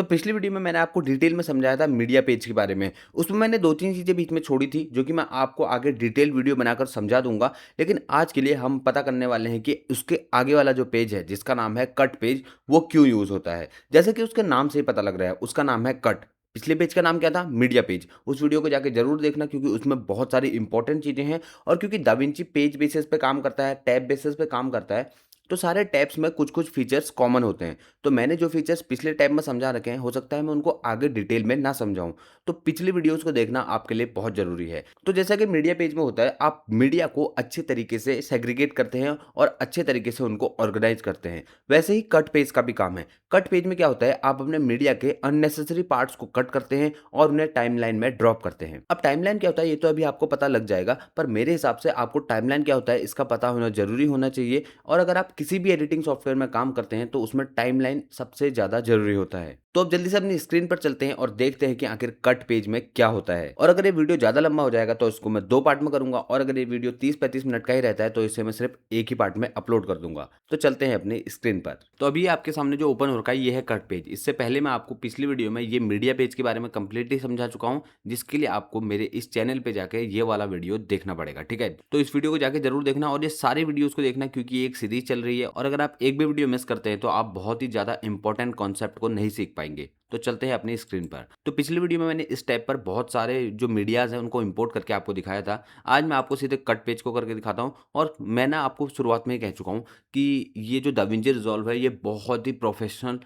तो पिछली वीडियो में मैंने आपको डिटेल में समझाया था मीडिया पेज के बारे में। उसमें मैंने 2-3 चीज़ें बीच में छोड़ी थी, जो कि मैं आपको आगे डिटेल वीडियो बनाकर समझा दूँगा। लेकिन आज के लिए हम पता करने वाले हैं कि उसके आगे वाला जो पेज है, जिसका नाम है कट पेज, वो क्यों यूज़ होता है? जैसे कि उसके नाम से ही पता लग रहा है, उसका नाम है कट। पिछले पेज का नाम क्या था? Media page. उस वीडियो को जाके ज़रूर देखना, क्योंकि उसमें बहुत सारी इंपॉर्टेंट चीज़ें हैं और क्योंकि दा विंची पेज बेसिस पे काम करता है, टैब बेसिस पे काम करता है, तो सारे टैब्स में कुछ-कुछ फीचर्स कॉमन होते हैं। तो मैंने जो फीचर्स पिछले टैब में समझा रखे हैं, हो सकता है मैं उनको आगे डिटेल में ना समझाऊँ। तो पिछली वीडियोज़ को देखना आपके लिए बहुत ज़रूरी है। तो जैसा कि मीडिया पेज में होता है, आप मीडिया को अच्छे तरीके से सेग्रीगेट करते हैं और अच्छे तरीके से उनको ऑर्गेनाइज़ करते हैं। वैसे ही कट पेज का भी काम है। कट पेज में क्या होता है, आप अपने मीडिया के अननेसेसरी पार्ट्स को कट करते हैं और उन्हें टाइमलाइन में ड्रॉप करते हैं। अब टाइमलाइन क्या होता है, ये तो अभी आपको पता लग जाएगा, पर मेरे हिसाब से आपको टाइमलाइन क्या होता है, इसका पता होना ज़रूरी होना चाहिए। और अगर आप किसी भी एडिटिंग सॉफ्टवेयर में काम करते हैं, तो उसमें टाइमलाइन सबसे ज़्यादा ज़रूरी होता है। तो अब जल्दी से अपनी स्क्रीन पर चलते हैं और देखते हैं कि आखिर कट पेज में क्या होता है। और अगर ये वीडियो ज़्यादा लंबा हो जाएगा तो इसको मैं 2 पार्ट में करूँगा, और अगर ये वीडियो 30-35 मिनट का ही रहता है तो इसे मैं सिर्फ एक ही पार्ट में अपलोड कर दूँगा। तो चलते हैं अपनी स्क्रीन पर। तो अभी आपके सामने जो ओपन हो रखा है, ये है कट पेज। इससे पहले मैं आपको पिछली वीडियो में ये मीडिया पेज के बारे में कंप्लीटली समझा चुका हूँ, जिसके लिए आपको मेरे इस चैनल पे जाके ये वाला वीडियो देखना पड़ेगा, ठीक है? तो इस वीडियो को जाके ज़रूर देखना और ये सारी वीडियोज़ को देखना, क्योंकि ये एक सीरीज़ चल रही है और अगर आप एक भी वीडियो मिस करते हैं तो आप बहुत ही ज़्यादा इंपॉर्टेंट कॉन्सेप्ट को नहीं सीख पाएँगे। तो चलते हैं अपनी स्क्रीन पर। तो पिछली वीडियो में मैंने इस टैब पर बहुत सारे जो मीडियाज़ हैं उनको इंपोर्ट करके आपको दिखाया था। आज मैं आपको सीधे कट पेज को करके दिखाता हूँ और मैं ना आपको शुरुआत में ही कह चुका हूँ कि ये जो दाविंची रिज़ॉल्व है, ये बहुत ही प्रोफ़ेशनल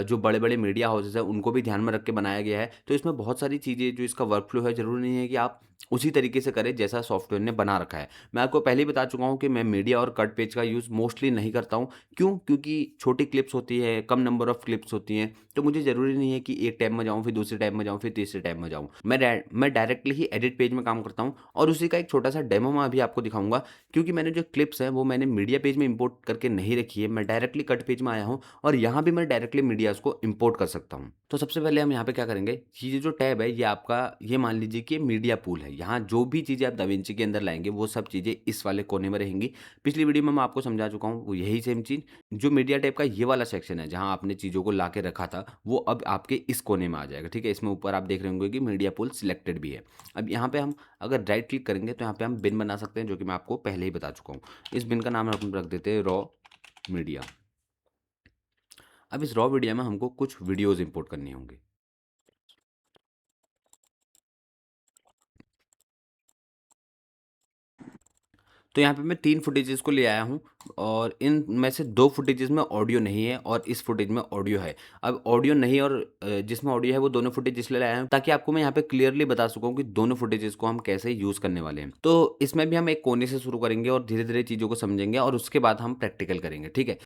जो बड़े-बड़े मीडिया हाउसेज़ हैं उनको भी ध्यान में रख के बनाया गया है। तो इसमें बहुत सारी चीज़ें, जो इसका वर्कफ़्लो है, ज़रूरी नहीं है कि आप उसी तरीके से करें जैसा सॉफ्टवेयर ने बना रखा है। मैं आपको पहले ही बता चुका हूँ कि मैं मीडिया और कट पेज का यूज़ मोस्टली नहीं करता हूँ। क्यों? क्योंकि छोटी क्लिप्स होती है, कम नंबर ऑफ क्लिप्स होती हैं, तो मुझे ज़रूरी नहीं है कि एक टैब में जाऊँ, फिर दूसरे टैब में जाऊँ, फिर तीसरे टैब में जाऊँ। मैं डायरेक्टली ही एडिट पेज में काम करता हूँ और उसी का एक छोटा-सा डेमो मैं अभी आपको दिखाऊँगा, क्योंकि मैंने जो क्लिप्स हैं वो मैंने मीडिया पेज में इम्पोर्ट करके नहीं रखी है। मैं डायरेक्टली कट पेज में आया हूँ और यहाँ भी मैं डायरेक्टली मीडियाज़ को इम्पोर्ट कर सकता हूँ। तो सबसे पहले हम यहाँ पे क्या करेंगे, ये जो टैब है, ये आपका, ये मान लीजिए कि मीडिया पूल है। यहाँ जो भी चीज़ें आप दाविंची के अंदर लाएँगे, वो सब चीज़ें इस वाले कोने में रहेंगी। पिछली वीडियो में मैं आपको समझा चुका हूँ, वो यही सेम चीज़। जो मीडिया टैब का ये वाला सेक्शन है, जहाँ आपने चीज़ों को ला के रखा था, वो अब आपके इस कोने में आ जाएगा, ठीक है? इसमें ऊपर आप देख रहे होंगे कि मीडिया पूल सिलेक्टेड भी है। अब यहाँ पे हम अगर राइट क्लिक करेंगे तो यहाँ पे हम बिन बना सकते हैं, जो कि मैं आपको पहले ही बता चुका हूँ। इस बिन का नाम हम रख देते हैं रॉ मीडिया। अब इस रॉ मीडिया में हमको कुछ वीडियोज़ इम्पोर्ट करनी होंगी। तो यहाँ पे मैं 3 फुटेजेज़ को ले आया हूँ और इनमें से 2 फुटेजेज़ में ऑडियो नहीं है और इस फुटेज में ऑडियो है। अब ऑडियो नहीं और जिसमें ऑडियो है, वो दोनों फुटेज इसलिए लाया हूँ ताकि आपको मैं यहाँ पे क्लियरली बता सकूँ कि दोनों फुटेजेज़ को हम कैसे यूज़ करने वाले हैं। तो इसमें भी हम एक कोने से शुरू करेंगे और धीरे-धीरे चीज़ों को समझेंगे और उसके बाद हम प्रैक्टिकल करेंगे, ठीक है?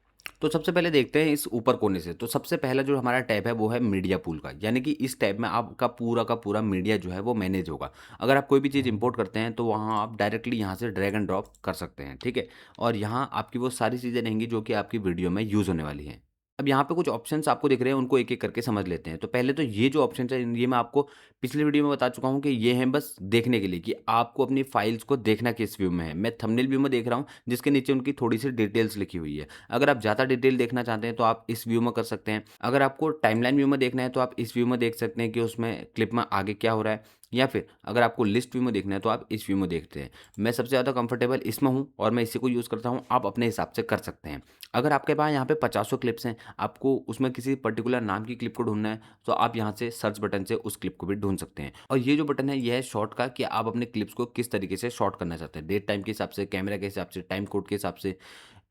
तो सबसे पहले देखते हैं इस ऊपर कोने से। तो सबसे पहला जो हमारा टैब है वो है मीडिया पूल का, यानी कि इस टैब में आपका पूरा का पूरा मीडिया जो है वो मैनेज होगा। अगर आप कोई भी चीज़ इंपोर्ट करते हैं तो वहाँ आप डायरेक्टली यहाँ से ड्रैग एंड ड्रॉप कर सकते हैं, ठीक है? और यहाँ आपकी वो सारी चीज़ें रहेंगी जो कि आपकी वीडियो में यूज़ होने वाली हैं। अब यहाँ पे कुछ ऑप्शंस आपको दिख रहे हैं, उनको एक-एक करके समझ लेते हैं। तो पहले तो ये जो ऑप्शंस हैं, ये मैं आपको पिछली वीडियो में बता चुका हूँ कि ये हैं बस देखने के लिए, कि आपको अपनी फाइल्स को देखना किस व्यू में है। मैं थंबनेल व्यू में देख रहा हूँ, जिसके नीचे उनकी थोड़ी-सी डिटेल्स लिखी हुई है। अगर आप ज़्यादा डिटेल देखना चाहते हैं तो आप इस व्यू में कर सकते हैं। अगर आपको टाइमलाइन व्यू में देखना है तो आप इस व्यू में देख सकते हैं कि उसमें क्लिप में आगे क्या हो रहा है, या फिर अगर आपको लिस्ट व्यू में देखना है तो आप इस व्यू में देखते हैं। मैं सबसे ज़्यादा कंफर्टेबल इसमें हूँ और मैं इसी को यूज़ करता हूँ। आप अपने हिसाब से कर सकते हैं। अगर आपके पास यहाँ पे पचासों क्लिप्स हैं, आपको उसमें किसी पर्टिकुलर नाम की क्लिप को ढूँढना है, तो आप यहाँ से सर्च बटन से उस क्लिप को भी ढूँढ सकते हैं। और ये जो बटन है, ये है शॉर्ट का, कि आप अपने क्लिप्स को किस तरीके से शॉर्ट करना चाहते हैं। डेट टाइम के हिसाब से, कैमरा के हिसाब से, टाइम कोड के हिसाब से,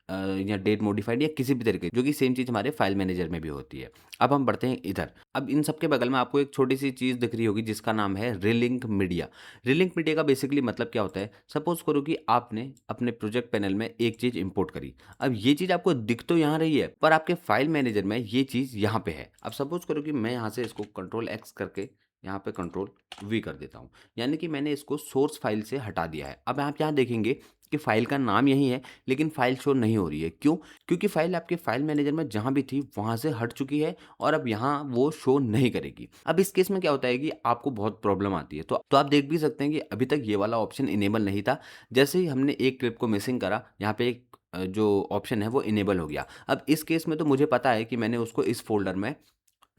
या डेट मॉडिफाइड या किसी भी तरीके, जो कि सेम चीज़ हमारे फाइल मैनेजर में भी होती है। अब हम बढ़ते हैं इधर। अब इन सब के बगल में आपको एक छोटी-सी चीज़ दिख रही होगी जिसका नाम है रिलिंक मीडिया। रिलिंक मीडिया का बेसिकली मतलब क्या होता है? सपोज़ करो कि आपने अपने प्रोजेक्ट पैनल में एक चीज़ इंपोर्ट करी। अब ये चीज़ आपको दिख तो यहाँ रही है, पर आपके फाइल मैनेजर में ये चीज़ यहाँ पे है। अब सपोज़ करो कि मैं यहाँ से इसको कंट्रोल एक्स करके यहाँ पे कंट्रोल वी कर देता हूँ। यानी कि मैंने इसको सोर्स फाइल से हटा दिया है। अब आप यहाँ देखेंगे कि फाइल का नाम यही है, लेकिन फाइल शो नहीं हो रही है। क्यों? क्योंकि फाइल आपके फाइल मैनेजर में जहाँ भी थी वहाँ से हट चुकी है और अब यहाँ वो शो नहीं करेगी। अब इस केस में क्या होता है कि आपको बहुत प्रॉब्लम आती है। तो आप देख भी सकते हैं कि अभी तक ये वाला ऑप्शन इनेबल नहीं था। जैसे ही हमने एक क्लिप को मिसिंग करा, यहाँ पे एक जो ऑप्शन है वो इनेबल हो गया। अब इस केस में तो मुझे पता है कि मैंने उसको इस फ़ोल्डर में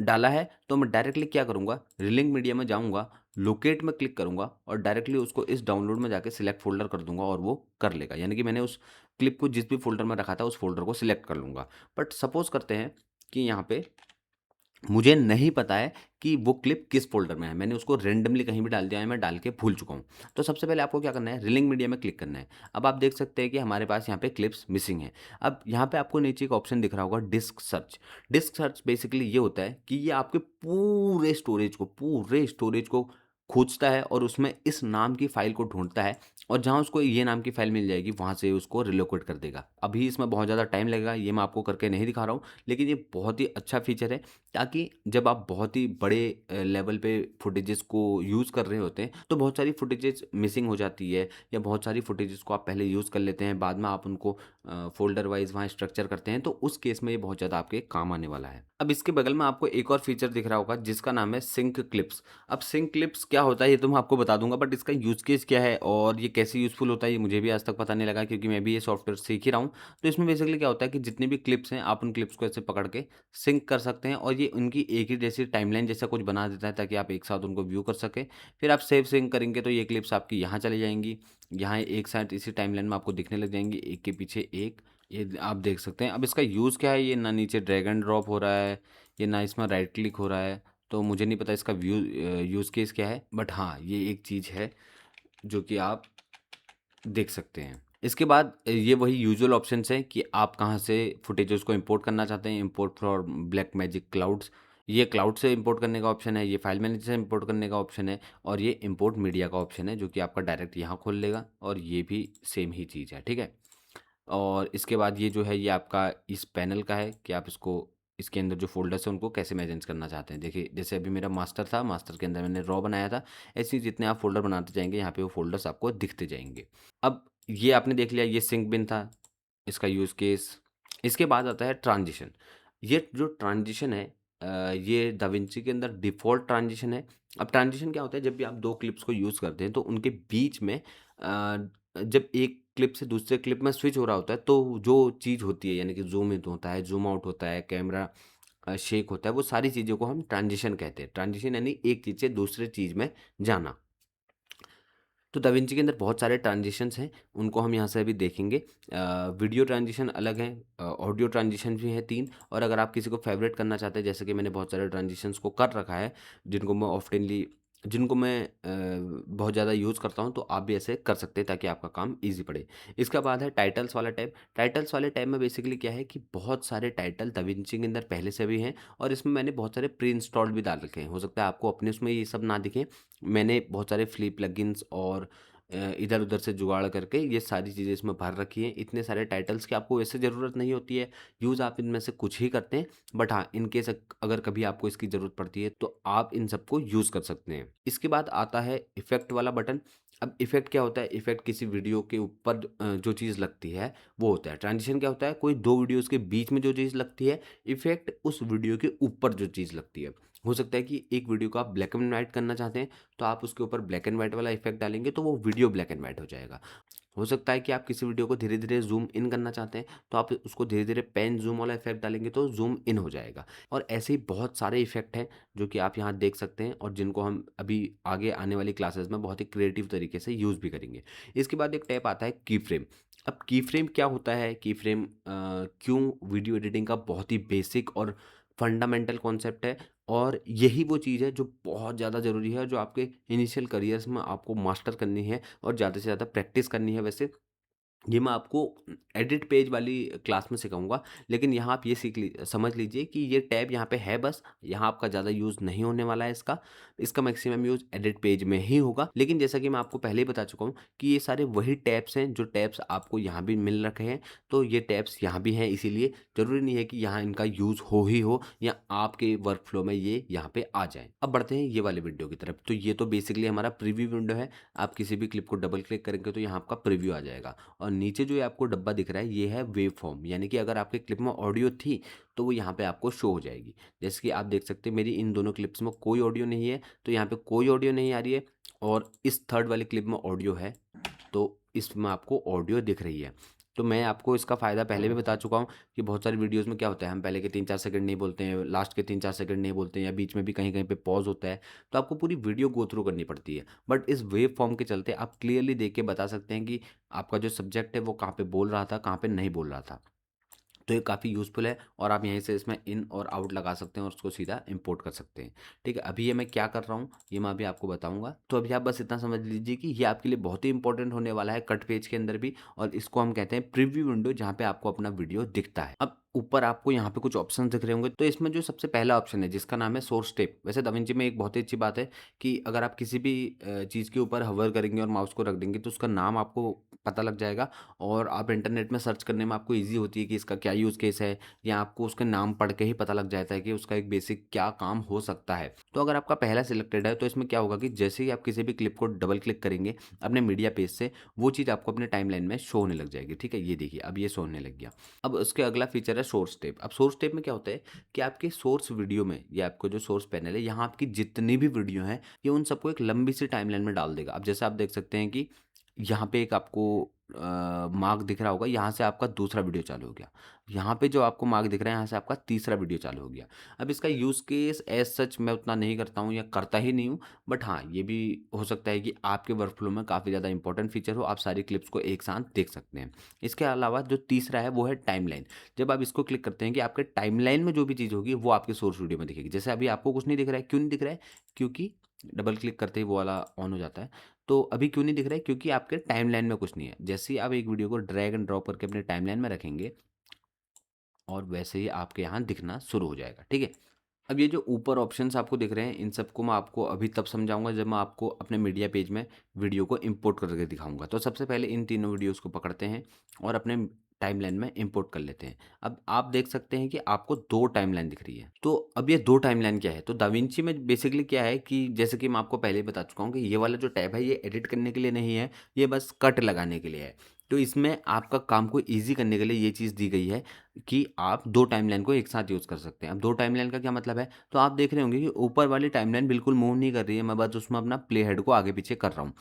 डाला है तो मैं डायरेक्टली क्या करूँगा, रीलिंक मीडिया में जाऊँगा, लोकेट में क्लिक करूँगा और डायरेक्टली उसको इस डाउनलोड में जाके सिलेक्ट फ़ोल्डर कर दूँगा और वो कर लेगा। यानी कि मैंने उस क्लिप को जिस भी फ़ोल्डर में रखा था उस फ़ोल्डर को सिलेक्ट कर लूँगा। बट सपोज़ करते हैं कि यहाँ पे मुझे नहीं पता है कि वो क्लिप किस फ़ोल्डर में है। मैंने उसको रैंडमली कहीं भी डाल दिया है, मैं डाल के भूल चुका हूँ। तो सबसे पहले आपको क्या करना है, रीलिंक मीडिया में क्लिक करना है। अब आप देख सकते हैं कि हमारे पास यहाँ पे क्लिप्स मिसिंग हैं। अब यहाँ पे आपको नीचे एक ऑप्शन दिख रहा होगा disk search. Disk search basically ये होता है कि ये आपके पूरे स्टोरेज को खोजता है और उसमें इस नाम की फ़ाइल को ढूँढता है और जहाँ उसको ये नाम की फ़ाइल मिल जाएगी, वहाँ से उसको रिलोकेट कर देगा। अभी इसमें बहुत ज़्यादा टाइम लगेगा, ये मैं आपको करके नहीं दिखा रहा हूँ, लेकिन ये बहुत ही अच्छा फ़ीचर है ताकि जब आप बहुत ही बड़े लेवल पे फुटेजेस को यूज़ कर रहे होते हैं तो बहुत सारी फुटेजेस मिसिंग हो जाती है या बहुत सारी फुटेजेस को आप पहले यूज़ कर लेते हैं, बाद में आप उनको फ़ोल्डर वाइज़ वहाँ स्ट्रक्चर करते हैं, तो उस केस में ये बहुत ज़्यादा आपके काम आने वाला है। अब इसके बगल में आपको एक और फीचर दिख रहा होगा जिसका नाम है सिंक क्लिप्स। अब सिंक क्लिप्स क्या होता है ये तो मैं आपको बता दूँगा, बट इसका यूज़ केस क्या है और ये कैसे यूज़फुल होता है ये मुझे भी आज तक पता नहीं लगा, क्योंकि मैं भी ये सॉफ्टवेयर सीख ही रहा हूँ। तो इसमें बेसिकली क्या होता है कि जितनी भी क्लिप्स हैं आप उन क्लिप्स को ऐसे पकड़ के सिंक कर सकते हैं और ये उनकी एक ही जैसी टाइमलाइन जैसा कुछ बना देता है ताकि आप एक साथ उनको व्यू कर सकें। फिर आप सेव सिंक करेंगे तो ये क्लिप्स आपकी यहाँ चली जाएँगी, यहाँ एक साथ इसी टाइमलाइन में आपको दिखने लग जाएँगी, एक के पीछे एक, ये आप देख सकते हैं। अब इसका यूज़ क्या है, ये ना नीचे ड्रैग एंड ड्रॉप हो रहा है, ये ना इसमें राइट क्लिक हो रहा है, तो मुझे नहीं पता इसका यूज़ केस क्या है, बट हाँ, ये एक चीज़ है जो कि आप देख सकते हैं। इसके बाद ये वही यूजुअल ऑप्शंस हैं कि आप कहाँ से फुटेजेस को इंपोर्ट करना चाहते हैं। इंपोर्ट फ्रॉम ब्लैकमैजिक क्लाउड्स, ये क्लाउड से इंपोर्ट करने का ऑप्शन है, ये फाइल मैनेजर से इंपोर्ट करने का ऑप्शन है और ये इंपोर्ट मीडिया का ऑप्शन है जो कि आपका डायरेक्ट यहाँ खोल लेगा और ये भी सेम ही चीज़ है, ठीक है। और इसके बाद ये जो है ये आपका इस पैनल का है कि आप इसको इसके अंदर जो फ़ोल्डर्स हैं उनको कैसे मैनेज करना चाहते हैं। देखिए जैसे अभी मेरा मास्टर था, मास्टर के अंदर मैंने रॉ बनाया था, ऐसे ही जितने आप फ़ोल्डर बनाते जाएँगे यहाँ पे वो फ़ोल्डर्स आपको दिखते जाएँगे। अब ये आपने देख लिया, ये सिंक बिन था, इसका यूज़ केस। इसके बाद आता है ट्रांज़िशन। ये जो ट्रांज़िशन है ये दाविंची के अंदर डिफ़ॉल्ट ट्रांज़िशन है। अब ट्रांज़िशन क्या होता है, जब भी आप 2 क्लिप्स को यूज़ करते हैं तो उनके बीच में जब एक क्लिप से दूसरे क्लिप में स्विच हो रहा होता है तो जो चीज़ होती है यानी कि ज़ूम इन होता है, ज़ूम आउट होता है, कैमरा शेक होता है, वो सारी चीज़ों को हम ट्रांज़िशन कहते हैं। ट्रांज़िशन यानी एक चीज़ से दूसरे चीज़ में जाना। तो दाविंची के अंदर बहुत सारे ट्रांजिशंस हैं, उनको हम यहाँ से अभी देखेंगे। वीडियो ट्रांजिशन अलग हैं, ऑडियो ट्रांजिशन भी हैं 3, और अगर आप किसी को फ़ेवरेट करना चाहते हैं, जैसे कि मैंने बहुत सारे ट्रांजिशंस को कर रखा है, जिनको मैं बहुत ज़्यादा यूज़ करता हूँ, तो आप भी ऐसे कर सकते हैं ताकि आपका काम ईज़ी पड़े। इसके बाद है टाइटल्स वाला टैब। टाइटल्स वाले टैब में बेसिकली क्या है कि बहुत सारे टाइटल दाविंची के अंदर पहले से भी हैं और इसमें मैंने बहुत सारे प्री इंस्टॉल्ड भी डाल रखे हैं। हो सकता है आपको अपने उसमें ये सब ना दिखें, मैंने बहुत सारे फ्ली प्लगइन्स और इधर-उधर से जुगाड़ करके ये सारी चीज़ें इसमें भर रखी हैं। इतने सारे टाइटल्स की आपको वैसे ज़रूरत नहीं होती है, यूज़ आप इनमें से कुछ ही करते हैं। बट हाँ, इन केस अगर कभी आपको इसकी ज़रूरत पड़ती है, तो आप इन सबको यूज़ कर सकते हैं। इसके बाद आता है इफ़ेक्ट वाला बटन। अब इफ़ेक्ट क्या होता है? इफ़ेक्ट किसी वीडियो के ऊपर जो चीज़ लगती है, वो होता है। ट्रांज़िशन क्या होता है? कोई 2 वीडियोज़ के बीच में जो चीज़ लगती है, इफ़ेक्ट उस वीडियो के ऊपर जो चीज़ लगती है। हो सकता है कि एक वीडियो को आप ब्लैक एंड व्हाइट करना चाहते हैं, तो आप उसके ऊपर ब्लैक एंड व्हाइट वाला इफ़ेक्ट डालेंगे तो वो वीडियो ब्लैक एंड व्हाइट हो जाएगा। हो सकता है कि आप किसी वीडियो को धीरे-धीरे ज़ूम इन करना चाहते हैं, तो आप उसको धीरे-धीरे पैन ज़ूम वाला इफ़ेक्ट डालेंगे तो ज़ूम इन हो जाएगा। और ऐसे ही बहुत सारे इफ़ेक्ट हैं जो कि आप यहाँ देख सकते हैं और जिनको हम अभी आगे आने वाली क्लासेस में बहुत ही क्रिएटिव तरीके से यूज़ भी करेंगे। इसके बाद एक टैब आता है की फ्रेम। अब की फ्रेम क्या होता है? की फ्रेम क्यों वीडियो एडिटिंग का बहुत ही बेसिक और फंडामेंटल कॉन्सेप्ट है और यही वो चीज़ है जो बहुत ज़्यादा ज़रूरी है, जो आपके इनिशियल करियर्स में आपको मास्टर करनी है और ज़्यादा से ज़्यादा प्रैक्टिस करनी है। वैसे ये मैं आपको एडिट पेज वाली क्लास में सिखाऊँगा, लेकिन यहाँ आप ये समझ लीजिए कि ये टैब यहाँ पे है बस, यहाँ आपका ज़्यादा यूज़ नहीं होने वाला है इसका। इसका मैक्सिमम यूज़ एडिट पेज में ही होगा। लेकिन जैसा कि मैं आपको पहले ही बता चुका हूँ कि ये सारे वही टैब्स हैं, जो टैब्स आपको यहाँ भी मिल रखे हैं, तो ये टैब्स यहाँ भी हैं, इसीलिए ज़रूरी नहीं है कि यहाँ इनका यूज़ हो ही हो या आपके वर्क फ्लो में ये यहाँ पे आ जाएँ। अब बढ़ते हैं ये वाले विंडो की तरफ। तो ये तो बेसिकली हमारा प्रीव्यू विंडो है। आप किसी भी क्लिप को डबल क्लिक करेंगे तो यहाँ आपका प्रीव्यू आ जाएगा और नीचे जो ये आपको डब्बा दिख रहा है ये है वेव फॉर्म, यानी कि अगर आपके क्लिप में ऑडियो थी तो वो यहाँ पे आपको शो हो जाएगी। जैसे कि आप देख सकते हैं मेरी इन दोनों क्लिप्स में कोई ऑडियो नहीं है, तो यहाँ पे कोई ऑडियो नहीं आ रही है और इस थर्ड वाली क्लिप में ऑडियो है, तो इसमें आपको ऑडियो दिख रही है। तो मैं आपको इसका फ़ायदा पहले भी बता चुका हूँ कि बहुत सारी वीडियोज़ में क्या होता है, हम पहले के 3-4 सेकंड नहीं बोलते हैं, लास्ट के 3-4 सेकंड नहीं बोलते हैं या बीच में भी कहीं-कहीं पे पॉज़ होता है, तो आपको पूरी वीडियो गो थ्रू करनी पड़ती है। बट इस वेव फॉर्म के चलते आप क्लियरली देख के बता सकते हैं कि आपका जो सब्जेक्ट है वो कहाँ पे बोल रहा था, कहाँ पे नहीं बोल रहा था। तो ये काफ़ी यूज़फुल है और आप यहीं से इसमें इन और आउट लगा सकते हैं और उसको सीधा इंपोर्ट कर सकते हैं। ठीक है, अभी ये मैं क्या कर रहा हूँ, ये मैं अभी आपको बताऊँगा। तो अभी आप बस इतना समझ लीजिए कि ये आपके लिए बहुत ही इंपॉर्टेंट होने वाला है कट पेज के अंदर भी, और इसको हम कहते हैं प्रीव्यू विंडो, जहाँ पे आपको अपना वीडियो दिखता है। अब ऊपर आपको यहाँ पे कुछ ऑप्शन दिख रहे होंगे, तो इसमें जो सबसे पहला ऑप्शन है जिसका नाम है सोर्स टेप। वैसे दाविंची में एक बहुत ही अच्छी बात है कि अगर आप किसी भी चीज़ के ऊपर हवर करेंगे और माउस को रख देंगे तो उसका नाम आपको पता लग जाएगा, और आप इंटरनेट में सर्च करने में आपको ईज़ी होती है कि इसका क्या यूज़ केस है, या आपको उसका नाम पढ़ के ही पता लग जाता है कि उसका एक बेसिक क्या काम हो सकता है। तो अगर आपका पहला सिलेक्टेड है तो इसमें क्या होगा कि जैसे ही आप किसी भी क्लिप को डबल क्लिक करेंगे अपने मीडिया पेज से, वो चीज़ आपको अपने टाइमलाइन में शो होने लग जाएगी। ठीक है, ये देखिए अब ये शो होने लग गया। अब उसके अगला फीचर है सोर्स टेप। अब सोर्स टेप में क्या होता है कि आपके सोर्स वीडियो में, या आपको जो सोर्स पैनल है, यहाँ आपकी जितनी भी वीडियो हैं ये उन सबको एक लंबी सी टाइमलाइन में डाल देगा। अब जैसे आप देख सकते हैं कि यहाँ पे एक आपको मार्क दिख रहा होगा, यहाँ से आपका दूसरा वीडियो चालू हो गया। यहाँ पे जो आपको मार्क दिख रहा है, यहाँ से आपका तीसरा वीडियो चालू हो गया। अब इसका यूज़ केस एज़ सच मैं उतना नहीं करता हूँ या करता ही नहीं हूँ, बट हाँ, ये भी हो सकता है कि आपके वर्कफ्लो में काफ़ी ज़्यादा इंपॉर्टेंट फीचर हो, आप सारी क्लिप्स को एक साथ देख सकते हैं। इसके अलावा जो तीसरा है वो है टाइमलाइन। जब आप इसको क्लिक करते हैं कि आपके टाइमलाइन में जो भी चीज़ होगी वो आपके सोर्स वीडियो में दिखेगी। जैसे अभी आपको कुछ नहीं दिख रहा है, क्यों नहीं दिख रहा है? क्योंकि डबल क्लिक करते ही वो वाला ऑन हो जाता है। तो अभी क्यों नहीं दिख रहा है? क्योंकि आपके टाइमलाइन में कुछ नहीं है। जैसे ही आप एक वीडियो को ड्रैग एंड ड्रॉप करके अपने टाइमलाइन में रखेंगे और वैसे ही आपके यहाँ दिखना शुरू हो जाएगा। ठीक है? अब ये जो ऊपर ऑप्शंस आपको दिख रहे हैं, इन सबको मैं आपको अभी तब समझाऊँगा जब मैं आपको अपने मीडिया पेज में वीडियो को इंपोर्ट करके दिखाऊँगा। तो सबसे पहले इन तीनों वीडियोज़ को पकड़ते हैं और अपने टाइमलाइन में इंपोर्ट कर लेते हैं। अब आप देख सकते हैं कि आपको 2 टाइमलाइन दिख रही है। तो अब ये 2 टाइमलाइन क्या है? तो दाविंची में बेसिकली क्या है कि जैसे कि मैं आपको पहले ही बता चुका हूँ कि ये वाला जो टैब है ये एडिट करने के लिए नहीं है, ये बस कट लगाने के लिए है। तो इसमें आपका काम को ईज़ी करने के लिए ये चीज़ दी गई है कि आप 2 टाइमलाइन को एक साथ यूज़ कर सकते हैं। अब 2 टाइमलाइन का क्या मतलब है? तो आप देख रहे होंगे कि ऊपर वाली टाइमलाइन बिल्कुल मूव नहीं कर रही है, मैं बस उसमें अपना प्ले हेड को आगे-पीछे कर रहा हूँ।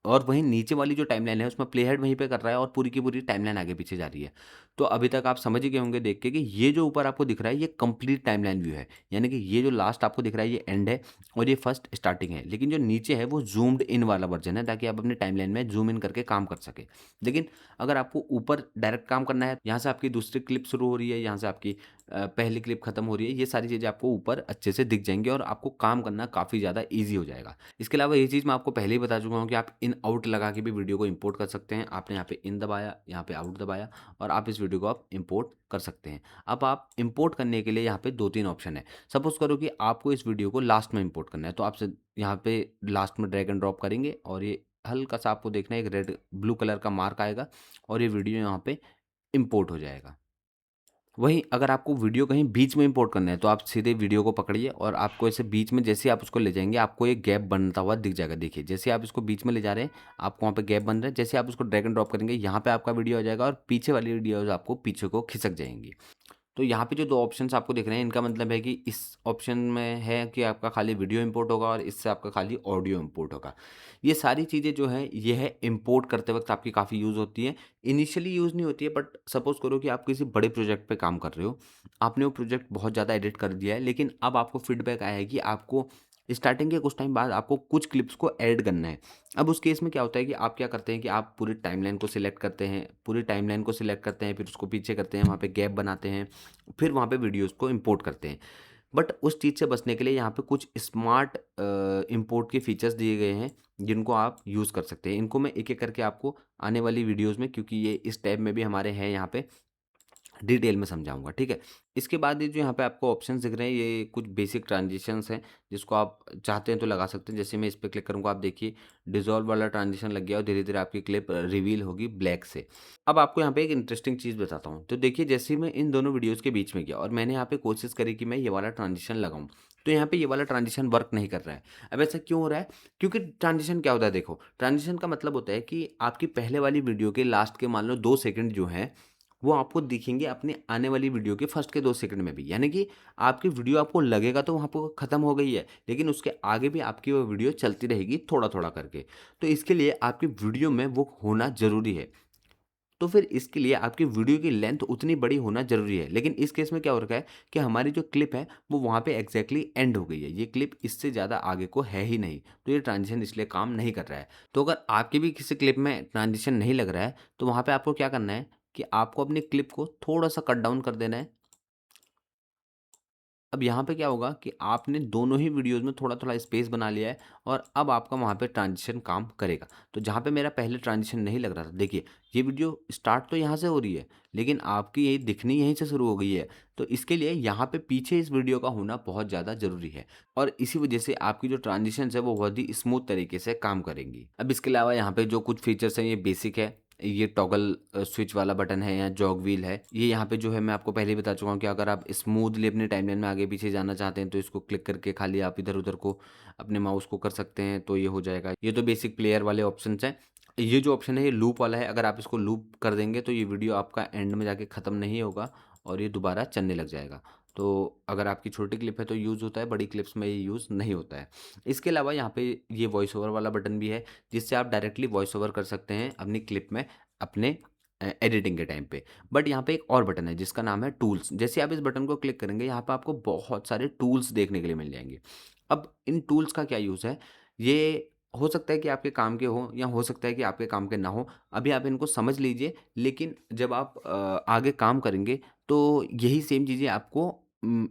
और वहीं नीचे वाली जो टाइमलाइन है उसमें प्ले हेड वहीं पे कर रहा है और पूरी की पूरी टाइमलाइन आगे-पीछे जा रही है। तो अभी तक आप समझ ही गए होंगे देख के कि ये जो ऊपर आपको दिख रहा है ये कंप्लीट टाइमलाइन व्यू है। यानी कि ये जो लास्ट आपको दिख रहा है ये एंड है और ये फर्स्ट स्टार्टिंग है। लेकिन जो नीचे है वो ज़ूम्ड इन वाला वर्ज़न है ताकि आप अपनी टाइमलाइन में ज़ूम इन करके काम कर सकें। लेकिन अगर आपको ऊपर डायरेक्ट काम करना है, यहाँ से आपकी दूसरी क्लिप शुरू हो रही है, यहाँ से आपकी पहली क्लिप खत्म हो रही है, ये सारी चीज़ें आपको ऊपर अच्छे से दिख जाएँगी और आपको काम करना काफ़ी ज़्यादा ईज़ी हो जाएगा। इसके अलावा ये चीज़ मैं आपको पहले ही बता चुका हूँ कि आप इन आउट लगा के भी वीडियो को इंपोर्ट कर सकते हैं। आपने यहाँ पे इन दबाया, यहाँ पे आउट दबाया और आप इस वीडियो को आप इंपोर्ट कर सकते हैं। अब आप इंपोर्ट करने के लिए यहाँ पे 2-3 ऑप्शन है। सपोज़ करो कि आपको इस वीडियो को लास्ट में इंपोर्ट करना है, तो आपसे यहाँ पे लास्ट में ड्रैग एंड ड्रॉप करेंगे और ये हल्का-सा आपको देखना है एक रेड ब्लू कलर का मार्क आएगा और ये वीडियो यहाँ पे इंपोर्ट हो जाएगा। वहीं अगर आपको वीडियो कहीं बीच में इंपोर्ट करना है, तो आप सीधे वीडियो को पकड़िए और आपको ऐसे बीच में जैसे ही आप उसको ले जाएँगे, आपको एक गैप बनता हुआ दिख जाएगा। देखिए, जैसे आप इसको बीच में ले जा रहे हैं, आपको वहाँ पे गैप बन रहा है। जैसे आप उसको ड्रैग एंड ड्रॉप करेंगे, यहाँ पे आपका वीडियो आ जाएगा और पीछे वाली वीडियोज़ आपको पीछे को खिसक जाएँगी। तो यहाँ पे जो 2 ऑप्शंस आपको दिख रहे हैं, इनका मतलब है कि इस ऑप्शन में है कि आपका खाली वीडियो इंपोर्ट होगा और इससे आपका खाली ऑडियो इंपोर्ट होगा। ये सारी चीज़ें जो हैं, ये है इंपोर्ट करते वक़्त आपकी काफ़ी यूज़ होती है। इनिशियली यूज़ नहीं होती है, बट सपोज़ करो कि आप किसी बड़े प्रोजेक्ट पे काम कर रहे हो। आपने वो प्रोजेक्ट बहुत ज़्यादा एडिट कर दिया है, लेकिन अब आपको फीडबैक आया है कि आपको स्टार्टिंग के कुछ टाइम बाद आपको कुछ क्लिप्स को ऐड करना है। अब उस केस में क्या होता है कि आप क्या करते हैं कि आप पूरी टाइमलाइन को सिलेक्ट करते हैं, पूरी टाइमलाइन को सिलेक्ट करते हैं, फिर उसको पीछे करते हैं, वहाँ पे गैप बनाते हैं, फिर वहाँ पे वीडियोज़ को इंपोर्ट करते हैं। बट उस चीज़ से बचने के लिए यहाँ पे कुछ स्मार्ट इंपोर्ट के फीचर्स दिए गए हैं, जिनको आप यूज़ कर सकते हैं। इनको मैं एक-एक करके आपको आने वाली वीडियोज़ में, क्योंकि ये इस टैब में भी हमारे हैं यहाँ पे, डिटेल में समझाऊँगा, ठीक है? इसके बाद ये जो यहाँ पे आपको ऑप्शंस दिख रहे हैं, ये कुछ बेसिक ट्रांज़िशंस हैं, जिसको आप चाहते हैं तो लगा सकते हैं। जैसे मैं इस पे क्लिक करूँगा, आप देखिए डिसॉल्व वाला ट्रांज़िशन लग गया और धीरे-धीरे आपकी क्लिप रिवील होगी ब्लैक से। अब आपको यहाँ पे एक इंटरेस्टिंग चीज़ बताता हूँ। तो देखिए, जैसे ही मैं इन दोनों वीडियोज़ के बीच में गया और मैंने यहाँ पे कोशिश करी कि मैं ये वाला ट्रांज़िशन लगाऊँ, तो यहाँ पे ये वाला ट्रांज़िशन वर्क नहीं कर रहा है। अब ऐसा क्यों हो रहा है? क्योंकि ट्रांज़िशन क्या होता है देखो, ट्रांज़िशन का मतलब होता है कि आपकी पहले वाली वीडियो के लास्ट के मान लो 2 सेकंड जो हैं, वो आपको दिखेंगे अपने आने वाली वीडियो के फर्स्ट के 2 सेकंड में भी। यानी कि आपकी वीडियो आपको लगेगा तो वहाँ पे खत्म हो गई है, लेकिन उसके आगे भी आपकी वो वीडियो चलती रहेगी थोड़ा-थोड़ा करके। तो इसके लिए आपकी वीडियो में वो होना ज़रूरी है। तो फिर इसके लिए आपकी वीडियो की लेंथ उतनी बड़ी होना ज़रूरी है। लेकिन इस केस में क्या हो रखा है कि हमारी जो क्लिप है वो वहाँ पे एग्ज़ैक्टली एंड हो गई है। ये क्लिप इससे ज़्यादा आगे को है ही नहीं, तो ये ट्रांज़िशन इसलिए काम नहीं कर रहा है। तो अगर आपकी भी किसी क्लिप में ट्रांज़िशन नहीं लग रहा है, तो वहाँ पे आपको क्या करना है कि आपको अपनी क्लिप को थोड़ा-सा कट डाउन कर देना है। अब यहाँ पे क्या होगा कि आपने दोनों ही वीडियोज़ में थोड़ा-थोड़ा स्पेस बना लिया है और अब आपका वहाँ पे ट्रांज़िशन काम करेगा। तो जहाँ पे मेरा पहले ट्रांज़िशन नहीं लग रहा था, देखिए ये वीडियो स्टार्ट तो यहाँ से हो रही है, लेकिन आपकी ये दिखनी यहीं से शुरू हो गई है। तो इसके लिए यहाँ पे पीछे इस वीडियो का होना बहुत ज़्यादा ज़रूरी है और इसी वजह से आपकी जो ट्रांज़िशंस है वो बहुत ही स्मूथ तरीके से काम करेंगी। अब इसके अलावा यहाँ पे जो कुछ फीचर्स हैं ये बेसिक है। ये टॉगल स्विच वाला बटन है या जॉग व्हील है। ये यहाँ पे जो है मैं आपको पहले ही बता चुका हूँ कि अगर आप स्मूथली अपने टाइमलाइन में आगे-पीछे जाना चाहते हैं तो इसको क्लिक करके खाली आप इधर-उधर को अपने माउस को कर सकते हैं, तो ये हो जाएगा। ये तो बेसिक प्लेयर वाले ऑप्शंस हैं। ये जो ऑप्शन है ये लूप वाला है, अगर आप इसको लूप कर देंगे तो ये वीडियो आपका एंड में जाके ख़त्म नहीं होगा और ये दोबारा चलने लग जाएगा। तो अगर आपकी छोटी क्लिप है तो यूज़ होता है, बड़ी क्लिप्स में ये यूज़ नहीं होता है। इसके अलावा यहाँ पे ये वॉइस ओवर वाला बटन भी है, जिससे आप डायरेक्टली वॉइस ओवर कर सकते हैं अपनी क्लिप में अपने एडिटिंग के टाइम पे। बट यहाँ पे एक और बटन है जिसका नाम है टूल्स। जैसे आप इस बटन को क्लिक करेंगे यहाँ पे आपको बहुत सारे टूल्स देखने के लिए मिल जाएँगे। अब इन टूल्स का क्या यूज़ है? ये हो सकता है कि आपके काम के हों या हो सकता है कि आपके काम के ना हों। अभी आप इनको समझ लीजिए, लेकिन जब आप आगे काम करेंगे तो यही सेम चीज़ें आपको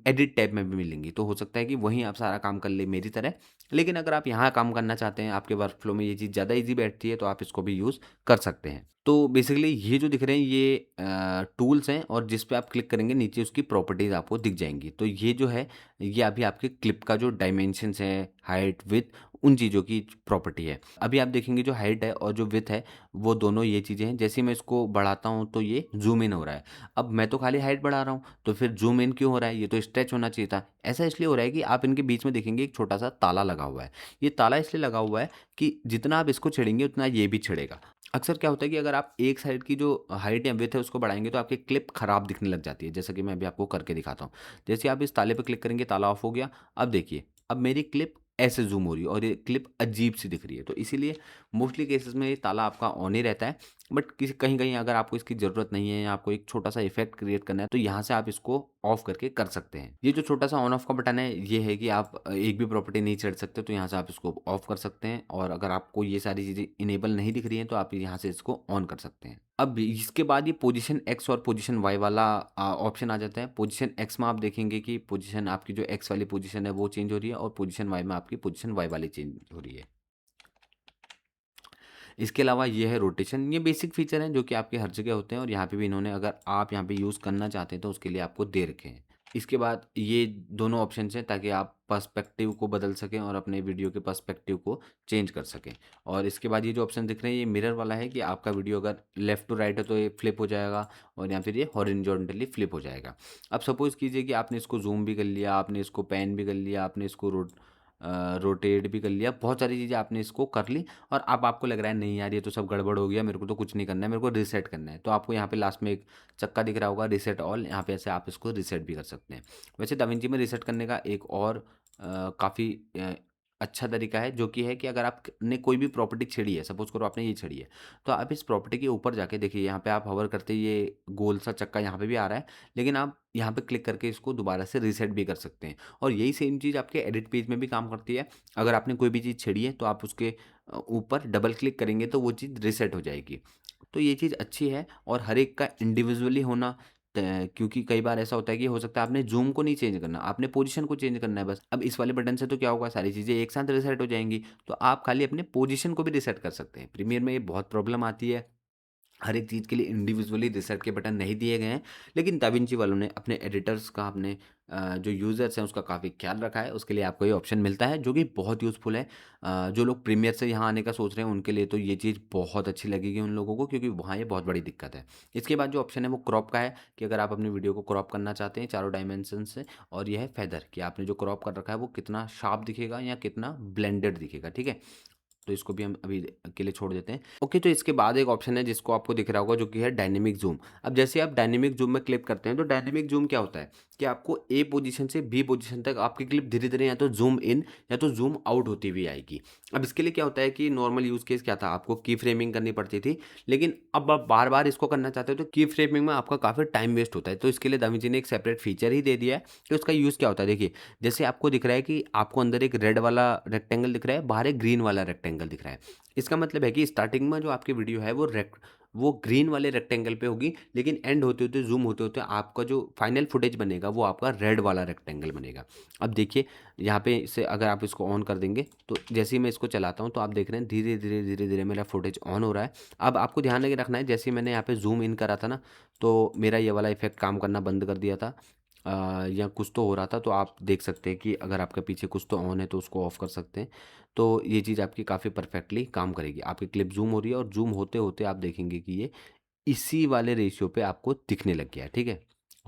एडिट टैब में भी मिलेंगी। तो हो सकता है कि वहीं आप सारा काम कर लें मेरी तरह। लेकिन अगर आप यहाँ काम करना चाहते हैं, आपके वर्कफ़्लो में ये चीज़ ज़्यादा ईज़ी बैठती है तो आप इसको भी यूज़ कर सकते हैं। तो बेसिकली ये जो दिख रहे हैं ये टूल्स हैं और जिस पे आप क्लिक करेंगे नीचे उसकी प्रॉपर्टीज़ आपको दिख जाएँगी। तो ये जो है ये अभी आपके क्लिप का जो डायमेंशंस है, हाइट, विड्थ उन चीज़ों की प्रॉपर्टी है। अभी आप देखेंगे जो हाइट है और जो विड्थ है वो दोनों ये चीज़ें हैं। जैसे ही मैं इसको बढ़ाता हूँ तो ये ज़ूम इन हो रहा है। अब मैं तो खाली हाइट बढ़ा रहा हूँ, तो फिर ज़ूम इन क्यों हो रहा है? ये तो स्ट्रेच होना चाहिए था। ऐसा इसलिए हो रहा है कि आप इनके बीच में देखेंगे एक छोटा-सा ताला लगा हुआ है। ये ताला इसलिए लगा हुआ है कि जितना आप इसको छेड़ेंगे उतना ये भी छिड़ेगा। अक्सर क्या होता है कि अगर आप एक साइड की जो हाइट या विड्थ है उसको बढ़ाएँगे तो आपकी क्लिप खराब दिखने लग जाती है। जैसा कि मैं अभी आपको करके दिखाता हूँ। जैसे आप इस ताले पे क्लिक करेंगे ताला ऑफ हो गया। अब देखिए, अब मेरी क्लिप ऐसे ज़ूम हो रही है और ये क्लिप अजीब-सी दिख रही है। तो इसीलिए मोस्टली केसेज़ में ये ताला आपका ऑन ही रहता है। बट किसी कहीं-कहीं अगर आपको इसकी ज़रूरत नहीं है या आपको एक छोटा-सा इफ़ेक्ट क्रिएट करना है तो यहाँ से आप इसको ऑफ करके कर सकते हैं। ये जो छोटा-सा ऑन ऑफ का बटन है ये है कि आप एक भी प्रॉपर्टी नहीं छेड़ सकते, तो यहाँ से आप इसको ऑफ कर सकते हैं और अगर आपको ये सारी चीज़ें इनेबल नहीं दिख रही हैं तो आप यहाँ से इसको ऑन कर सकते हैं। अब इसके बाद ये पोज़ीशन एक्स और पोज़ीशन वाई वाला ऑप्शन आ जाता है। पोज़ीशन एक्स में आप देखेंगे कि पोज़ीशन आपकी जो एक्स वाली पोज़ीशन है वो चेंज हो रही है और पोज़ीशन वाई में आपकी पोज़ीशन वाई वाली चेंज हो रही है। इसके अलावा ये है रोटेशन, ये बेसिक फीचर हैं जो कि आपके हर जगह होते हैं और यहाँ पे भी इन्होंने अगर आप यहाँ पे यूज़ करना चाहते हैं तो उसके लिए आपको दे रखे हैं। इसके बाद ये दोनों ऑप्शंस हैं ताकि आप पर्सपेक्टिव को बदल सकें और अपने वीडियो के पर्सपेक्टिव को चेंज कर सकें। और इसके बाद ये जो ऑप्शन दिख रहे हैं ये मिरर वाला है कि आपका वीडियो अगर लेफ्ट टू राइट है तो ये फ्लिप हो जाएगा और या फिर ये हॉरिज़ॉन्टली फ्लिप हो जाएगा। अब सपोज़ कीजिए कि आपने इसको ज़ूम भी कर लिया, आपने इसको पैन भी कर लिया, आपने इसको रोटेट भी कर लिया, बहुत सारी चीज़ें आपने इसको कर ली और अब आपको लग रहा है नहीं यार ये तो सब गड़बड़ हो गया, मेरे को तो कुछ नहीं करना है, मेरे को रीसेट करना है। तो आपको यहाँ पे लास्ट में एक चक्का दिख रहा होगा रीसेट ऑल, यहाँ पे ऐसे आप इसको रीसेट भी कर सकते हैं। वैसे दाविंची में रीसेट करने का एक और काफ़ी अच्छा तरीका है जो कि है कि अगर आपने कोई भी प्रॉपर्टी छेड़ी है, सपोज़ करो आपने ये छेड़ी है, तो आप इस प्रॉपर्टी के ऊपर जाके देखिए यहाँ पे आप हॉवर करते ही ये गोल सा चक्का यहाँ पे भी आ रहा है, लेकिन आप यहाँ पे क्लिक करके इसको दोबारा से रीसेट भी कर सकते हैं। और यही सेम चीज़ आपके एडिट पेज में भी काम करती है। अगर आपने कोई भी चीज़ छेड़ी है तो आप उसके ऊपर डबल क्लिक करेंगे तो वो चीज़ रीसेट हो जाएगी। तो ये चीज़ अच्छी है और हर एक का इंडिविजुअली होना क्योंकि कई बार ऐसा होता है कि हो सकता है आपने ज़ूम को नहीं चेंज करना, आपने पोजीशन को चेंज करना है बस। अब इस वाले बटन से तो क्या होगा सारी चीज़ें एक साथ रीसेट हो जाएँगी, तो आप खाली अपने पोजीशन को भी रीसेट कर सकते हैं। प्रीमियर में ये बहुत प्रॉब्लम आती है। हर एक चीज़ के लिए इंडिविजुअली रीसेट के बटन नहीं दिए गए हैं, लेकिन दाविंची वालों ने अपने एडिटर्स का अपने जो यूज़र्स हैं उसका काफ़ी ख्याल रखा है, उसके लिए आपको ये ऑप्शन मिलता है जो कि बहुत यूज़फुल है। जो लोग प्रीमियर से यहाँ आने का सोच रहे हैं उनके लिए तो ये चीज़ बहुत अच्छी लगेगी उन लोगों को क्योंकि वहाँ ये बहुत बड़ी दिक्कत है। इसके बाद जो ऑप्शन है वो क्रॉप का है कि अगर आप अपनी वीडियो को क्रॉप करना चाहते हैं चारों डायमेंशन से और ये है फेदर कि आपने जो क्रॉप कर रखा है वो कितना शार्प दिखेगा या कितना ब्लेंडेड दिखेगा, ठीक है? तो इसको भी हम अभी के लिए छोड़ देते हैं। ओके, तो इसके बाद एक ऑप्शन है जिसको आपको दिख रहा होगा, जो कि है डायनेमिक जूम। अब जैसे आप डायनेमिक जूम में क्लिक करते हैं तो डायनेमिक जूम क्या होता है कि आपको ए पोजीशन से बी पोजीशन तक आपकी क्लिप धीरे धीरे या तो जूम इन या तो जूम आउट होती हुई आएगी। अब इसके लिए क्या होता है कि नॉर्मल यूज़ केस क्या था, आपको की फ्रेमिंग करनी पड़ती थी, लेकिन अब आप बार बार इसको करना चाहते हो तो की फ्रेमिंग में आपका काफ़ी टाइम वेस्ट होता है। तो इसके लिए दाविंची ने एक सेपरेट फीचर ही दे दिया है कि उसका यूज़ क्या होता है। देखिए, जैसे आपको दिख रहा है कि आपको अंदर एक रेड वाला रेक्टेंगल दिख रहा है, बाहर एक ग्रीन वाला रेक्टेंगल दिख रहा है। इसका मतलब है कि स्टार्टिंग में जो आपकी वीडियो है वो ग्रीन वाले रेक्टेंगल पे होगी, लेकिन एंड होते होते जूम होते होते आपका जो फाइनल फुटेज बनेगा वो आपका रेड वाला रेक्टेंगल बनेगा। अब देखिए, यहाँ पे से अगर आप इसको ऑन कर देंगे तो जैसे ही मैं इसको चलाता हूँ तो आप देख रहे हैं धीरे धीरे धीरे धीरे मेरा फुटेज ऑन हो रहा है। अब आपको ध्यान लगे रखना है, जैसे मैंने यहाँ पे जूम इन करा था ना, तो मेरा ये वाला इफेक्ट काम करना बंद कर दिया था, या कुछ तो हो रहा था। तो आप देख सकते हैं कि अगर आपके पीछे कुछ तो ऑन है तो उसको ऑफ कर सकते हैं। तो ये चीज़ आपकी काफ़ी परफेक्टली काम करेगी। आपकी क्लिप जूम हो रही है और जूम होते होते आप देखेंगे कि ये इसी वाले रेशियो पे आपको दिखने लग गया है, ठीक है?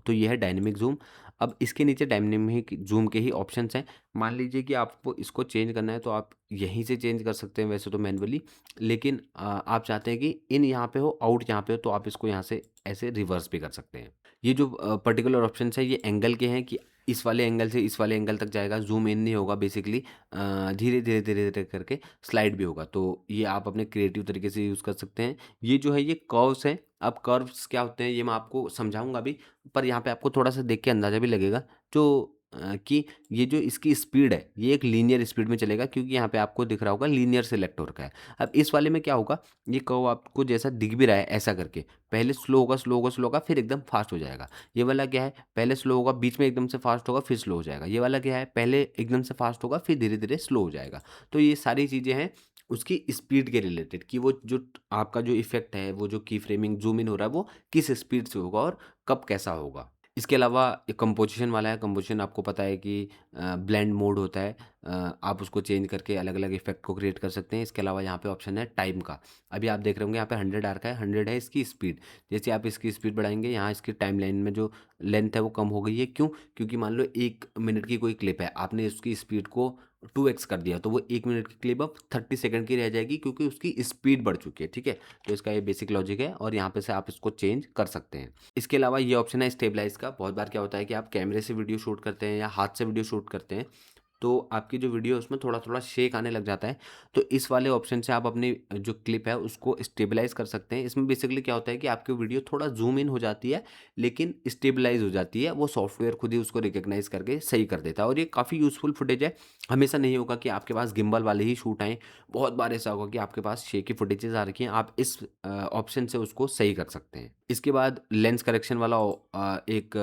तो ये है डायनेमिक ज़ूम। अब इसके नीचे डायनेमिक ज़ूम के ही ऑप्शंस हैं। मान लीजिए कि आपको इसको चेंज करना है तो आप यहीं से चेंज कर सकते हैं वैसे तो मैनुअली, लेकिन आप चाहते हैं कि इन यहाँ पे हो, आउट यहाँ पे हो, तो आप इसको यहाँ से ऐसे रिवर्स भी कर सकते हैं। ये जो पर्टिकुलर ऑप्शंस है ये एंगल के हैं कि इस वाले एंगल से इस वाले एंगल तक जाएगा, ज़ूम इन नहीं होगा बेसिकली, धीरे-धीरे करके स्लाइड भी होगा। तो ये आप अपने क्रिएटिव तरीके से यूज़ कर सकते हैं। ये जो है ये कर्व्स हैं। अब कर्व्स क्या होते हैं ये मैं आपको समझाऊँगा अभी, पर यहाँ पे आपको थोड़ा-सा देख के अंदाज़ा भी लगेगा जो कि ये जो इसकी स्पीड है, ये एक लीनियर स्पीड में चलेगा, क्योंकि यहाँ पे आपको दिख रहा होगा लीनियर सेलेक्ट हो रखा है। अब इस वाले में क्या होगा, ये कर्व आपको जैसा दिख भी रहा है ऐसा करके, पहले स्लो होगा, स्लो होगा, स्लो होगा, फिर एकदम फास्ट हो जाएगा। ये वाला क्या है, पहले स्लो होगा, बीच में एकदम से फास्ट होगा, फिर स्लो हो जाएगा। ये वाला क्या है, पहले एकदम से फास्ट होगा, फिर धीरे-धीरे स्लो हो जाएगा। तो ये सारी चीज़ें हैं उसकी स्पीड के रिलेटेड, कि वो जो आपका जो इफ़ेक्ट है, वो जो की फ्रेमिंग ज़ूम इन हो रहा है, वो किस स्पीड से होगा और कब कैसा होगा। इसके अलावा एक कंपोज़िशन वाला है। कंपोज़िशन आपको पता है कि ब्लेंड मोड होता है। आप उसको चेंज करके अलग-अलग इफ़ेक्ट को क्रिएट कर सकते हैं। इसके अलावा यहाँ पे ऑप्शन है टाइम का। अभी आप देख रहे होंगे यहाँ पे 100 आ रखा है, 100 है इसकी स्पीड। जैसे आप इसकी स्पीड बढ़ाएँगे, यहाँ इसकी टाइमलाइन में जो लेंथ है वो कम हो गई है। क्यों? क्योंकि मान लो 1 मिनट की कोई क्लिप है, आपने उसकी स्पीड को 2x कर दिया, तो वो 1 मिनट की क्लिप अब 30 सेकंड की रह जाएगी, क्योंकि उसकी स्पीड बढ़ चुकी है, ठीक है? तो इसका ये बेसिक लॉजिक है और यहाँ पे से आप इसको चेंज कर सकते हैं। इसके अलावा ये ऑप्शन है स्टेबलाइज़ का। बहुत बार क्या होता है कि आप कैमरे से वीडियो शूट करते हैं या हाथ से वीडियो शूट करते हैं, तो आपकी जो वीडियो है उसमें थोड़ा-थोड़ा शेक आने लग जाता है। तो इस वाले ऑप्शन से आप अपनी जो क्लिप है उसको स्टेबलाइज़ कर सकते हैं। इसमें बेसिकली क्या होता है कि आपकी वीडियो थोड़ा ज़ूम इन हो जाती है, लेकिन स्टेबलाइज़ हो जाती है। वो सॉफ्टवेयर खुद ही उसको रिकॉग्नाइज़ करके सही कर देता है और ये काफ़ी यूज़फुल फुटेज है। हमेशा नहीं होगा कि आपके पास गिम्बल वाले ही शूट आएँ। बहुत बार ऐसा होगा कि आपके पास शेकी फुटेजेज़ आ रखी हैं, आप इस ऑप्शन से उसको सही कर सकते हैं। इसके बाद लेंस करेक्शन वाला एक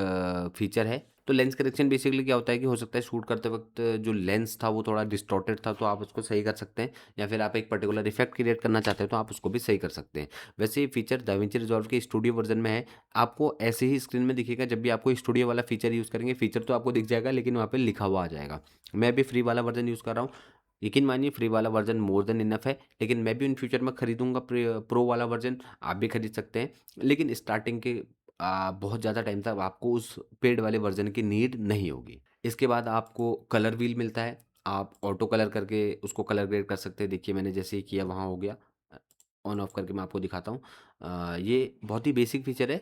फीचर है। तो लेंस करेक्शन बेसिकली क्या होता है कि हो सकता है शूट करते वक्त जो लेंस था वो थोड़ा डिस्टॉर्टेड था, तो आप उसको सही कर सकते हैं, या फिर आप एक पर्टिकुलर इफेक्ट क्रिएट करना चाहते हैं तो आप उसको भी सही कर सकते हैं। वैसे ये फीचर दाविंची रिजॉल्व के स्टूडियो वर्जन में है। आपको ऐसे ही स्क्रीन में दिखेगा जब भी आपको स्टूडियो वाला फीचर यूज़ करेंगे। फीचर तो आपको दिख जाएगा लेकिन वहाँ पे लिखा हुआ आ जाएगा। मैं भी फ्री वाला वर्जन यूज़ कर रहा हूँ। यकीन मानिए फ्री वाला वर्जन मोर देन इनफ है, लेकिन मैं भी इन फ्यूचर में खरीदूंगा प्रो वाला वर्जन। आप भी खरीद सकते हैं, लेकिन स्टार्टिंग के बहुत ज़्यादा टाइम तक आपको उस पेड वाले वर्ज़न की नीड नहीं होगी। इसके बाद आपको कलर व्हील मिलता है। आप ऑटो कलर करके उसको कलर ग्रेड कर सकते हैं। देखिए मैंने जैसे ही किया वहाँ हो गया। अ, ऑन ऑफ करके मैं आपको दिखाता हूँ। ये बहुत ही बेसिक फीचर है,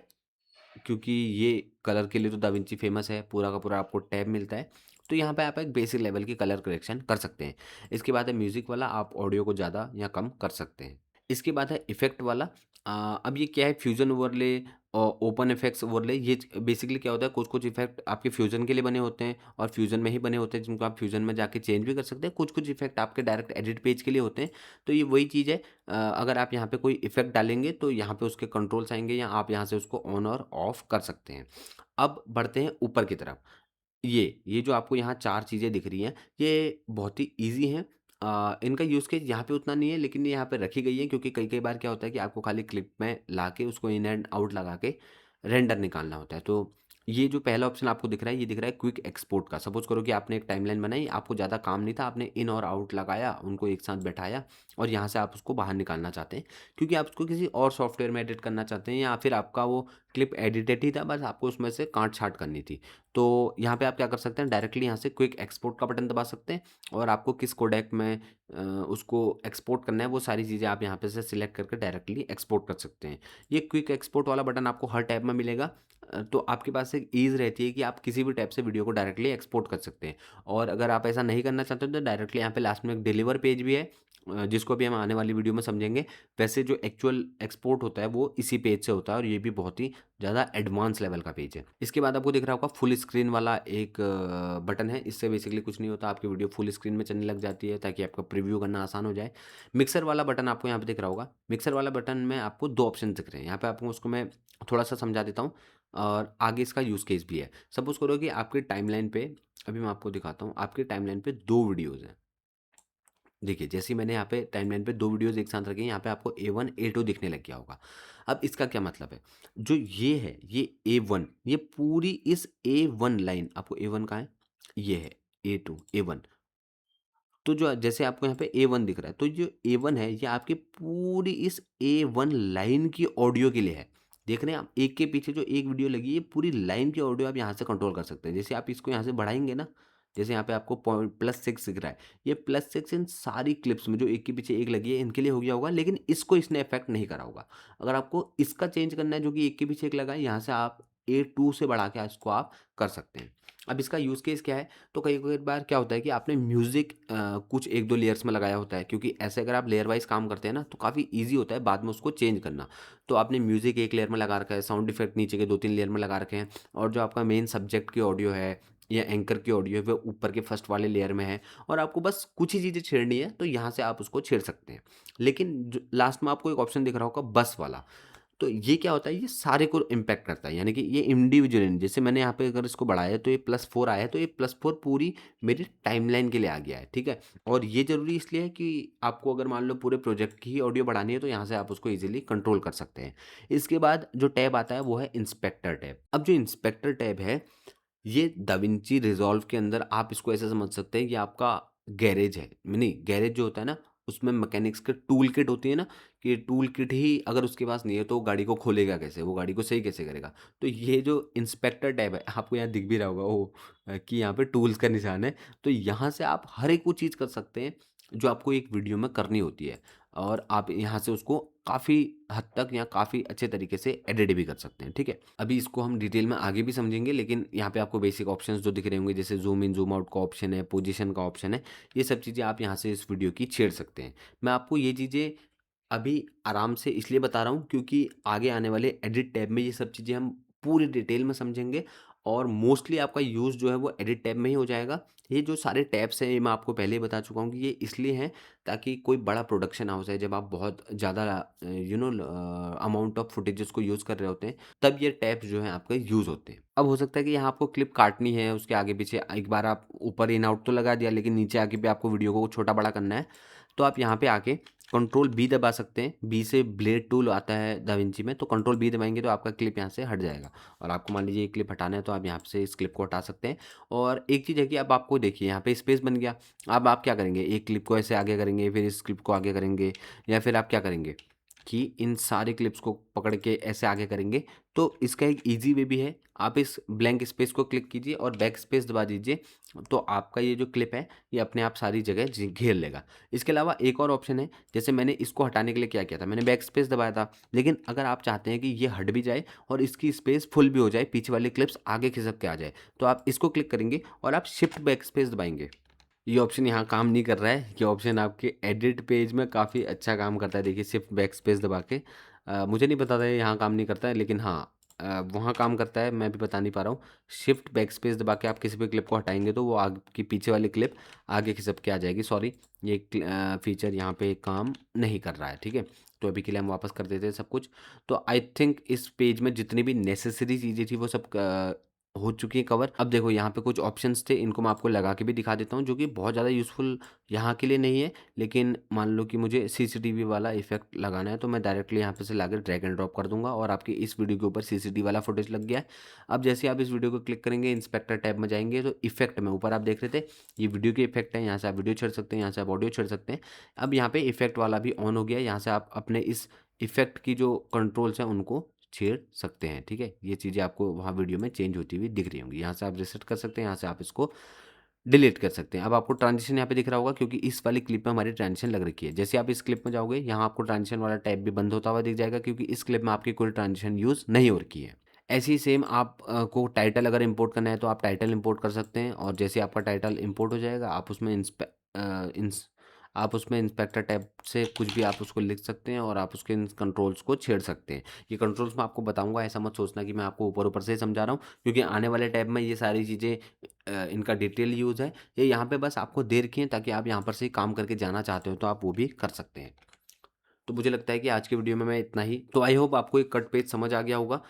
क्योंकि ये कलर के लिए तो दाविंची फ़ेमस है। पूरा का पूरा आपको टैब मिलता है। तो यहाँ पे आप एक बेसिक लेवल की कलर करेक्शन कर सकते हैं। इसके बाद है म्यूज़िक वाला, आप ऑडियो को ज़्यादा या कम कर सकते हैं। इसके बाद है इफ़ेक्ट वाला। अब ये क्या है, फ्यूज़न ओवरले और ओपन इफ़ेक्ट्स ओवरले। ये बेसिकली क्या होता है, कुछ-कुछ इफ़ेक्ट आपके फ्यूज़न के लिए बने होते हैं और फ्यूज़न में ही बने होते हैं, जिनको आप फ्यूज़न में जाके चेंज भी कर सकते हैं। कुछ-कुछ इफ़ेक्ट आपके डायरेक्ट एडिट पेज के लिए होते हैं। तो ये वही चीज़ है। अगर आप यहाँ पे कोई इफ़ेक्ट डालेंगे तो यहाँ पे उसके कंट्रोल्स आएँगे, या आप यहाँ से उसको ऑन और ऑफ कर सकते हैं। अब बढ़ते हैं ऊपर की तरफ। ये जो आपको यहाँ 4 चीज़ें दिख रही हैं, ये बहुत ही ईज़ी हैं। इनका यूज़ केस यहाँ पे उतना नहीं है, लेकिन ये यहाँ पे रखी गई है, क्योंकि कई-कई बार क्या होता है कि आपको खाली क्लिप में लाके उसको इन एंड आउट लगा के रेंडर निकालना होता है। तो ये जो पहला ऑप्शन आपको दिख रहा है, ये दिख रहा है क्विक एक्सपोर्ट का। सपोज़ करो कि आपने एक टाइमलाइन बनाई, आपको ज़्यादा काम नहीं था, आपने इन और आउट लगाया, उनको एक साथ बैठाया और यहाँ से आप उसको बाहर निकालना चाहते हैं, क्योंकि आप उसको किसी और सॉफ्टवेयर में एडिट करना चाहते हैं, या फिर आपका वो क्लिप एडिटेड ही था, बस आपको उसमें से काट-छाँट करनी थी। तो यहाँ पे आप क्या कर सकते हैं, डायरेक्टली यहाँ से क्विक एक्सपोर्ट का बटन दबा सकते हैं और आपको किस कोडेक में उसको एक्सपोर्ट करना है वो सारी चीज़ें आप यहाँ पे से सिलेक्ट करके डायरेक्टली एक्सपोर्ट कर सकते हैं। ये क्विक एक्सपोर्ट वाला बटन आपको हर टैब में मिलेगा। तो आपके पास एक ईज़ रहती है कि आप किसी भी टैब से वीडियो को डायरेक्टली एक्सपोर्ट कर सकते हैं। और अगर आप ऐसा नहीं करना चाहते हो तो डायरेक्टली यहाँ पे लास्ट में एक डिलीवर पेज भी है, जिसको भी हम आने वाली वीडियो में समझेंगे। वैसे जो एक्चुअल एक्सपोर्ट होता है वो इसी पेज से होता है और ये भी बहुत ही ज़्यादा एडवांस लेवल का पेज है। इसके बाद आपको दिख रहा होगा फुल स्क्रीन वाला एक बटन है। इससे बेसिकली कुछ नहीं होता, आपकी वीडियो फुल स्क्रीन में चलने लग जाती है ताकि आपका प्रीव्यू करना आसान हो जाए। मिक्सर वाला बटन आपको यहाँ पे दिख रहा होगा। मिक्सर वाला बटन में आपको 2 ऑप्शन दिख रहे हैं। यहाँ पे आपको उसको मैं थोड़ा-सा समझा देता हूँ और आगे इसका यूज़ केस भी है। सपोज़ करो कि आपके टाइमलाइन पे, अभी मैं आपको दिखाता हूँ, आपके टाइमलाइन पे 2 वीडियोज़ हैं। देखिए, जैसे ही मैंने यहाँ पे टाइमलाइन पे 2 वीडियोज़ एक साथ रखी हैं, यहाँ पे आपको A1, A2 दिखने लग गया होगा। अब इसका क्या मतलब है? जो ये है, ये A1, ये पूरी इस A1 लाइन, आपको A1 कहाँ है? ये है A2, A1। तो जो जैसे आपको यहाँ पे A1 दिख रहा है, तो जो A1 है, ये आपकी पूरी इस A1 लाइन की ऑडियो के लिए है। देख रहे हैं आप? एक के पीछे जो एक वीडियो लगी है, पूरी लाइन की ऑडियो आप यहाँ से कंट्रोल कर सकते हैं। जैसे आप इसको यहाँ से बढ़ाएँगे ना, जैसे यहाँ पे आपको +6 दिख रहा है, ये +6 इन सारी क्लिप्स में जो एक के पीछे एक लगी है, इनके लिए हो गया होगा, लेकिन इसको इसने इफ़ेक्ट नहीं करा होगा। अगर आपको इसका चेंज करना है, जो कि एक के पीछे एक लगा है, यहाँ से आप A2 से बढ़ा के इसको आप कर सकते हैं। अब इसका यूज़ केस क्या है? तो कई-कई बार क्या होता है कि आपने म्यूज़िक कुछ 1-2 लेयर्स में लगाया होता है, क्योंकि ऐसे अगर आप लेयर वाइज़ काम करते हैं ना, तो काफ़ी ईज़ी होता है बाद में उसको चेंज करना। तो आपने म्यूज़िक एक लेयर में लगा रखा है, साउंड इफ़ेक्ट नीचे के 2-3 लेयर में लगा रखे हैं और जो आपका मेन सब्जेक्ट की ऑडियो है या एंकर की ऑडियो है, वो ऊपर के फर्स्ट वाले लेयर में है और आपको बस कुछ ही चीज़ें छेड़नी है, तो यहाँ से आप उसको छेड़ सकते हैं। लेकिन जो लास्ट में आपको एक ऑप्शन दिख रहा होगा बस वाला, तो ये क्या होता है, ये सारे को इम्पैक्ट करता है, यानी कि ये इंडिविजुअली, जैसे मैंने यहाँ पे अगर इसको बढ़ाया तो ये +4 आया है, तो ये +4 पूरी मेरी टाइमलाइन के लिए आ गया है, ठीक है? और ये ज़रूरी इसलिए है कि आपको अगर मान लो पूरे प्रोजेक्ट की ही ऑडियो बढ़ानी है तो यहाँ से आप उसको ईज़िली कंट्रोल कर सकते हैं। इसके बाद जो टैब आता है वो है इंस्पेक्टर टैब। अब जो इंस्पेक्टर टैब है, ये दाविंची रिज़ॉल्व के अंदर आप इसको ऐसे समझ सकते हैं कि आपका गैरेज है। नहीं, गैरेज जो होता है ना, उसमें मैकेनिक्स के टूल किट होती है ना, कि टूल किट ही अगर उसके पास नहीं है तो वो गाड़ी को खोलेगा कैसे? वो गाड़ी को सही कैसे करेगा? तो ये जो इंस्पेक्टर टैब है, आपको यहाँ दिख भी रहा होगा वो कि यहाँ पे टूल्स का निशान है। तो यहाँ से आप हर एक वो चीज़ कर सकते हैं जो आपको एक वीडियो में करनी होती है और आप यहाँ से उसको काफ़ी हद तक या काफ़ी अच्छे तरीके से एडिट भी कर सकते हैं, ठीक है? अभी इसको हम डिटेल में आगे भी समझेंगे, लेकिन यहाँ पे आपको बेसिक ऑप्शंस जो दिख रहे होंगे, जैसे ज़ूम इन, ज़ूम आउट का ऑप्शन है, पोजीशन का ऑप्शन है, ये सब चीज़ें आप यहाँ से इस वीडियो की छेड़ सकते हैं। मैं आपको ये चीज़ें अभी आराम से इसलिए बता रहा हूँ क्योंकि आगे आने वाले एडिट टैब में ये सब चीज़ें हम पूरी डिटेल में समझेंगे और मोस्टली आपका यूज़ जो है वो एडिट टैब में ही हो जाएगा। ये जो सारे टैब्स हैं, ये मैं आपको पहले ही बता चुका हूँ कि ये इसलिए हैं ताकि कोई बड़ा प्रोडक्शन हाउस है, जब आप बहुत ज़्यादा अमाउंट ऑफ फुटेजेस को यूज़ कर रहे होते हैं, तब ये टैब्स जो हैं आपके यूज़ होते हैं। अब हो सकता है कि यहाँ आपको क्लिप काटनी है, उसके आगे-पीछे एक बार आप ऊपर इन आउट तो लगा दिया, लेकिन नीचे आके भी आपको वीडियो को छोटा-बड़ा करना है, तो आप यहाँ पे आके कंट्रोल बी दबा सकते हैं। बी से ब्लेड टूल आता है दाविंची में, तो कंट्रोल बी दबाएँगे तो आपका क्लिप यहाँ से हट जाएगा और आपको मान लीजिए ये क्लिप हटाना है तो आप यहाँ से इस क्लिप को हटा सकते हैं। और एक चीज़ है कि अब आपको देखिए यहाँ पे स्पेस बन गया। अब आप क्या करेंगे, एक क्लिप को ऐसे आगे करेंगे, फिर इस क्लिप को आगे करेंगे या फिर आप क्या करेंगे कि इन सारे क्लिप्स को पकड़ के ऐसे आगे करेंगे। तो इसका एक ईज़ी वे भी है, आप इस ब्लैंक स्पेस को क्लिक कीजिए और बैक स्पेस दबा दीजिए, तो आपका ये जो क्लिप है, ये अपने आप सारी जगह घेर लेगा। इसके अलावा एक और ऑप्शन है, जैसे मैंने इसको हटाने के लिए क्या किया था, मैंने बैक स्पेस दबाया था, लेकिन अगर आप चाहते हैं कि ये हट भी जाए और इसकी स्पेस फुल भी हो जाए, पीछे वाली क्लिप्स आगे खिसक के आ जाए, तो आप इसको क्लिक करेंगे और आप शिफ्ट बैक स्पेस दबाएँगे। ये ऑप्शन यहाँ काम नहीं कर रहा है, ये ऑप्शन आपके एडिट पेज में काफ़ी अच्छा काम करता है। देखिए शिफ्ट बैक स्पेस दबा के मुझे नहीं पता था ये यहाँ काम नहीं करता है, लेकिन हाँ वहाँ काम करता है, मैं भी बता नहीं पा रहा हूँ। शिफ्ट बैक स्पेस दबा के आप किसी भी क्लिप को हटाएँगे तो वो आपकी पीछे वाली क्लिप आगे खिसक के आ जाएगी। सॉरी, ये फीचर यहाँ पे काम नहीं कर रहा है, ठीक है? तो अभी के लिए हम वापस कर देते हैं सब कुछ। तो आई थिंक इस पेज में जितनी भी नेसेसरी चीज़ें थी वो सब हो चुकी है कवर। अब देखो यहाँ पे कुछ ऑप्शंस थे, इनको मैं आपको लगा के भी दिखा देता हूँ, जो कि बहुत ज़्यादा यूज़फुल यहाँ के लिए नहीं है, लेकिन मान लो कि मुझे सीसीटीवी वाला इफ़ेक्ट लगाना है, तो मैं डायरेक्टली यहाँ पे से लाके ड्रैग एंड ड्रॉप कर दूँगा और आपकी इस वीडियो के ऊपर सीसीटीवी वाला फुटेज लग गया है। अब जैसे आप इस वीडियो को क्लिक करेंगे, इंस्पेक्टर टैब में जाएँगे, तो इफ़ेक्ट में ऊपर आप देख रहे थे, ये वीडियो के इफ़ेक्ट है, यहाँ से आप वीडियो छेड़ सकते हैं, यहाँ से आप ऑडियो छेड़ सकते हैं। अब यहाँ पे इफ़ेक्ट वाला भी ऑन हो गया है, यहाँ से आप अपने इस इफ़ेक्ट की जो कंट्रोल्स हैं, उनको छेड़ सकते हैं, ठीक है? ये चीज़ें आपको वहाँ वीडियो में चेंज होती हुई दिख रही होंगी। यहाँ से आप रीसेट कर सकते हैं, यहाँ से आप इसको डिलीट कर सकते हैं। अब आपको ट्रांज़िशन यहाँ पे दिख रहा होगा क्योंकि इस वाली क्लिप में हमारी ट्रांज़िशन लग रखी है। जैसे आप इस क्लिप में जाओगे, यहाँ आपको ट्रांज़िशन वाला टैब भी बंद होता हुआ दिख जाएगा क्योंकि इस क्लिप में आपकी कोई ट्रांज़िशन यूज़ नहीं हो रखी है। ऐसे ही सेम आप को टाइटल अगर इम्पोर्ट करना है तो आप टाइटल इम्पोर्ट कर सकते हैं और जैसे आपका टाइटल इम्पोर्ट हो जाएगा, अ, इंस आप उसमें इंस्पेक्टर टैब से कुछ भी आप उसको लिख सकते हैं और आप उसके इन कंट्रोल्स को छेड़ सकते हैं। ये कंट्रोल्स मैं आपको बताऊँगा, ऐसा मत सोचना कि मैं आपको ऊपर-ऊपर से ही समझा रहा हूँ क्योंकि आने वाले टैब में ये सारी चीज़ें इनका डिटेल यूज़ है। ये यहाँ पे बस आपको दे रखी हैं ताकि आप यहाँ पर से काम करके जाना चाहते हो तो आप वो भी कर सकते हैं। तो मुझे लगता है कि आज की वीडियो में मैं इतना ही। तो आई होप आपको एक कट पेज समझ आ गया होगा।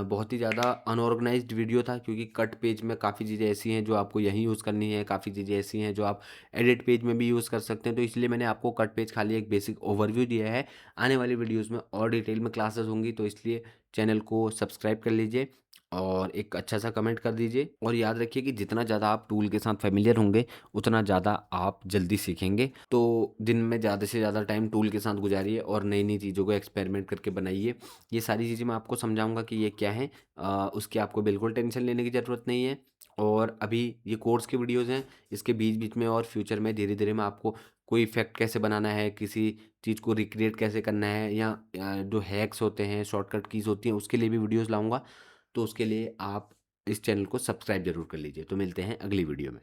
बहुत ही ज़्यादा अनऑर्गेनाइज्ड वीडियो था क्योंकि कट पेज में काफ़ी चीज़ें ऐसी हैं जो आपको यहीं यूज़ करनी है, काफ़ी चीज़ें ऐसी हैं जो आप एडिट पेज में भी यूज़ कर सकते हैं। तो इसलिए मैंने आपको कट पेज खाली एक बेसिक ओवरव्यू दिया है। आने वाली वीडियोज़ में और डिटेल में क्लासेस होंगी तो इसलिए चैनल को सब्सक्राइब कर लीजिए और एक अच्छा-सा कमेंट कर दीजिए और याद रखिए कि जितना ज़्यादा आप टूल के साथ फ़ैमिलियर होंगे, उतना ज़्यादा आप जल्दी सीखेंगे। तो दिन में ज़्यादा से ज़्यादा टाइम टूल के साथ गुज़ारिए और नई-नई चीज़ों को एक्सपेरिमेंट करके बनाइए। ये सारी चीज़ें मैं आपको समझाऊँगा कि ये क्या हैं। उसकी आपको बिल्कुल टेंशन लेने की ज़रूरत नहीं है और अभी ये कोर्स की वीडियोज़ हैं, इसके बीच-बीच में और फ्यूचर में धीरे-धीरे मैं आपको कोई इफ़ेक्ट कैसे बनाना है, किसी चीज़ को रिक्रिएट कैसे करना है या जो हैक्स होते हैं, शॉर्टकट कीज़ होती हैं, उसके लिए भी वीडियोज़ लाऊँगा। तो उसके लिए आप इस चैनल को सब्सक्राइब ज़रूर कर लीजिए। तो मिलते हैं अगली वीडियो में।